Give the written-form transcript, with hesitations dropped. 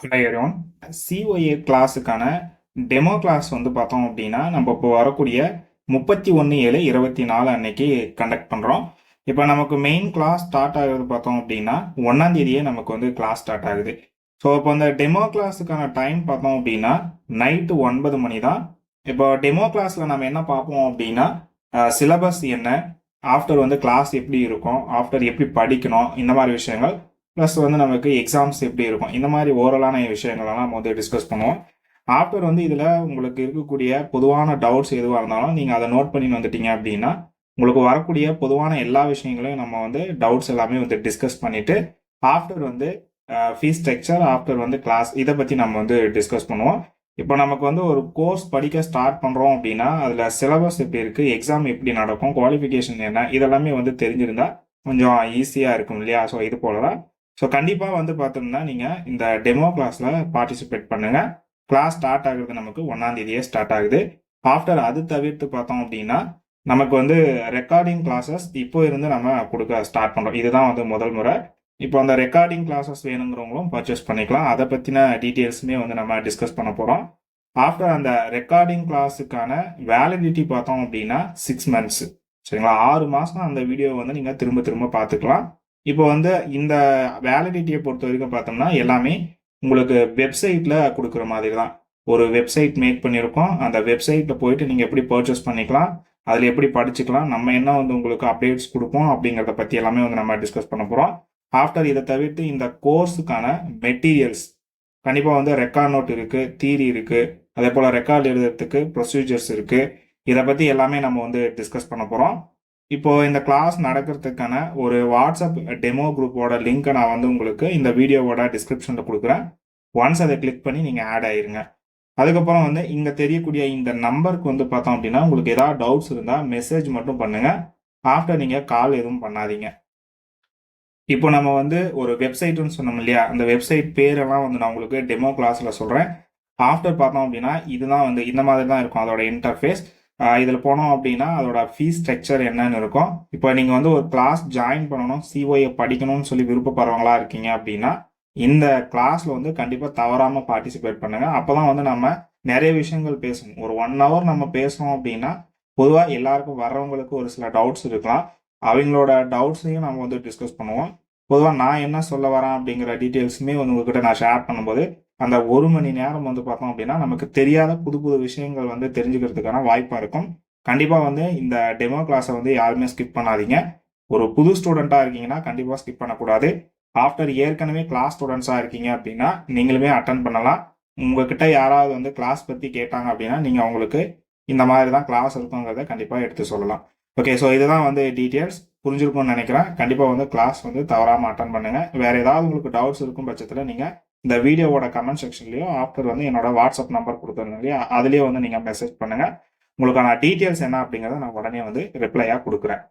Hello everyone. CA கிளாஸுக்கான demo class வந்து பார்த்தோம் அப்படின்னா நம்ம இப்போ வரக்கூடிய 31/7/24 அன்னைக்கு கண்டக்ட் பண்ணுறோம். இப்போ நமக்கு மெயின் கிளாஸ் ஸ்டார்ட் ஆகுறது பார்த்தோம் அப்படின்னா 1ஆம் தேதியே நமக்கு வந்து கிளாஸ் ஸ்டார்ட் ஆகுது. ஸோ இப்போ இந்த டெமோ கிளாஸுக்கான டைம் பார்த்தோம் அப்படின்னா நைட்டு 9 மணி தான். இப்போ டெமோ கிளாஸில் நம்ம என்ன பார்ப்போம் அப்படின்னா சிலபஸ் என்ன, ஆஃப்டர் வந்து கிளாஸ் எப்படி இருக்கும், ஆஃப்டர் எப்படி படிக்கணும், இந்த மாதிரி விஷயங்கள், ப்ளஸ் வந்து நமக்கு எக்ஸாம்ஸ் எப்படி இருக்கும், இந்த மாதிரி ஓரலான விஷயங்கள்லாம் நம்ம வந்து டிஸ்கஸ் பண்ணுவோம். ஆஃப்டர் வந்து இதில் உங்களுக்கு இருக்கக்கூடிய பொதுவான டவுட்ஸ் எதுவாக இருந்தாலும் நீங்கள் அதை நோட் பண்ணி வந்துட்டீங்க அப்படின்னா உங்களுக்கு வரக்கூடிய பொதுவான எல்லா விஷயங்களையும் நம்ம வந்து டவுட்ஸ் எல்லாமே வந்து டிஸ்கஸ் பண்ணிவிட்டு ஆஃப்டர் வந்து ஃபீஸ் ஸ்ட்ரக்சர், ஆஃப்டர் வந்து கிளாஸ், இதை பற்றி நம்ம வந்து டிஸ்கஸ் பண்ணுவோம். இப்போ நமக்கு வந்து ஒரு கோர்ஸ் படிக்க ஸ்டார்ட் பண்ணுறோம் அப்படின்னா அதில் சிலபஸ் எப்படி இருக்குது, எக்ஸாம் எப்படி நடக்கும், குவாலிஃபிகேஷன் என்ன, இதெல்லாமே வந்து தெரிஞ்சிருந்தா கொஞ்சம் ஈஸியாக இருக்கும் இல்லையா? ஸோ இது போல தான். ஸோ கண்டிப்பாக வந்து பார்த்தோம்னா நீங்கள் இந்த டெமோ கிளாஸில் பார்ட்டிசிபேட் பண்ணுங்கள். கிளாஸ் ஸ்டார்ட் ஆகுறது நமக்கு 1ஆம் தேதியே ஸ்டார்ட் ஆகுது. ஆஃப்டர் அது தவிர்த்து பார்த்தோம் அப்படின்னா நமக்கு வந்து ரெக்கார்டிங் கிளாஸஸ் இப்போ இருந்து நம்ம கொடுக்க ஸ்டார்ட் பண்ணுறோம். இதுதான் வந்து முதல் முறை. இப்போ அந்த ரெக்கார்டிங் கிளாஸஸ் வேணுங்கிறவங்களும் பர்ச்சேஸ் பண்ணிக்கலாம். அதை பற்றின டீட்டெயில்ஸுமே வந்து நம்ம டிஸ்கஸ் பண்ண போகிறோம். ஆஃப்டர் அந்த ரெக்கார்டிங் கிளாஸுக்கான வேலிடிட்டி பார்த்தோம் அப்படின்னா 6 மந்த்ஸ், சரிங்களா? 6 மாதம் அந்த வீடியோ வந்து நீங்கள் திரும்ப திரும்ப பார்த்துக்கலாம். இப்போ வந்து இந்த வேலிடிட்டியை பொறுத்த வரைக்கும் பார்த்தோம்னா எல்லாமே உங்களுக்கு வெப்சைட்டில் கொடுக்குற மாதிரி தான். ஒரு வெப்சைட் மேக் பண்ணியிருக்கோம். அந்த வெப்சைட்டில் போயிட்டு நீங்கள் எப்படி பர்ச்சேஸ் பண்ணிக்கலாம், அதில் எப்படி படிச்சுக்கலாம், நம்ம என்ன வந்து உங்களுக்கு அப்டேட்ஸ் கொடுப்போம் அப்படிங்கிறத பற்றி எல்லாமே வந்து நம்ம டிஸ்கஸ் பண்ண போகிறோம். ஆஃப்டர் இதை தவிர்த்து இந்த கோர்ஸுக்கான மெட்டீரியல்ஸ் கண்டிப்பாக வந்து ரெக்கார்ட் நோட் இருக்குது, தியரி இருக்குது, அதே போல் ரெக்கார்ட் எழுதுறதுக்கு ப்ரொசீஜர்ஸ் இருக்குது. இதை பற்றி எல்லாமே நம்ம வந்து டிஸ்கஸ் பண்ண போகிறோம். இப்போ இந்த கிளாஸ் நடக்கிறதுக்கான ஒரு வாட்ஸ்அப் டெமோ குரூப்போட லிங்க்கை நான் வந்து உங்களுக்கு இந்த வீடியோவோட டிஸ்கிரிப்ஷனில் கொடுக்குறேன். ஒன்ஸ் அதை கிளிக் பண்ணி நீங்கள் ஆட் ஆயிருங்க. அதுக்கப்புறம் வந்து இங்கே தெரியக்கூடிய இந்த நம்பருக்கு வந்து பார்த்தோம் அப்படின்னா உங்களுக்கு ஏதாவது டவுட்ஸ் இருந்தால் மெசேஜ் மட்டும் பண்ணுங்கள். ஆஃப்டர் நீங்கள் கால் எதுவும் பண்ணாதீங்க. இப்போ நம்ம வந்து ஒரு வெப்சைட்டுன்னு சொன்னோம் இல்லையா, அந்த வெப்சைட் பேரெல்லாம் வந்து நான் உங்களுக்கு டெமோ கிளாஸில் சொல்கிறேன். ஆஃப்டர் பார்த்தோம் அப்படின்னா இதுதான் வந்து இந்த மாதிரி தான் இருக்கும் அதோட இன்டர்ஃபேஸ். இதில் போனோம் அப்படின்னா அதோட ஃபீஸ் ஸ்ட்ரக்சர் என்னன்னு இருக்கும். இப்போ நீங்கள் வந்து ஒரு கிளாஸ் ஜாயின் பண்ணணும், சிஓஏ படிக்கணும்னு சொல்லி விருப்பப்படுறவங்களா இருக்கீங்க அப்படின்னா இந்த கிளாஸில் வந்து கண்டிப்பாக தவறாமல் பார்ட்டிசிபேட் பண்ணுங்கள். அப்போ தான் வந்து நம்ம நிறைய விஷயங்கள் பேசணும். ஒரு 1 hour நம்ம பேசணும் அப்படின்னா பொதுவாக எல்லாருக்கும் வர்றவங்களுக்கு ஒரு சில டவுட்ஸ் இருக்கலாம். அவங்களோட டவுட்ஸையும் நம்ம வந்து டிஸ்கஸ் பண்ணுவோம். பொதுவாக நான் என்ன சொல்ல வரேன் அப்படிங்கிற டீட்டெயில்ஸுமே வந்து உங்ககிட்ட நான் ஷேர் பண்ணும்போது அந்த 1 மணி நேரம் வந்து பார்த்தோம் அப்படின்னா நமக்கு தெரியாத புது புது விஷயங்கள் வந்து தெரிஞ்சுக்கிறதுக்கான வாய்ப்பாக இருக்கும். கண்டிப்பாக வந்து இந்த டெமோ கிளாஸை வந்து யாருமே ஸ்கிப் பண்ணாதீங்க. ஒரு புது ஸ்டூடெண்ட்டாக இருக்கீங்கன்னா கண்டிப்பாக ஸ்கிப் பண்ணக்கூடாது. ஆஃப்டர் ஏற்கனவே கிளாஸ் ஸ்டூடெண்ட்ஸாக இருக்கீங்க அப்படின்னா நீங்களுமே அட்டன் பண்ணலாம். உங்ககிட்ட யாராவது வந்து கிளாஸ் பற்றி கேட்டாங்க அப்படின்னா நீங்கள் அவங்களுக்கு இந்த மாதிரி தான் கிளாஸ் இருக்குங்கிறத கண்டிப்பாக எடுத்து சொல்லலாம். ஓகே, ஸோ இதுதான் வந்து டீட்டெயில்ஸ் புரிஞ்சிருக்கும்னு நினைக்கிறேன். கண்டிப்பாக வந்து கிளாஸ் வந்து தவறாமல் அட்டன் பண்ணுங்கள். வேறு ஏதாவது உங்களுக்கு டவுட்ஸ் இருக்கும் பட்சத்தில் நீங்கள் இந்த வீடியோவோட கமெண்ட் செக்ஷன்லையோ ஆஃப்டர் வந்து என்னோட வாட்ஸ்அப் நம்பர் கொடுத்துருந்தேன் இல்லையா, அதுலேயே வந்து நீங்கள் மெசேஜ் பண்ணுங்கள். உங்களுக்கான டீட்டெயில்ஸ் என்ன அப்படிங்கிறத நான் உடனே வந்து ரிப்ளையாக கொடுக்குறேன்.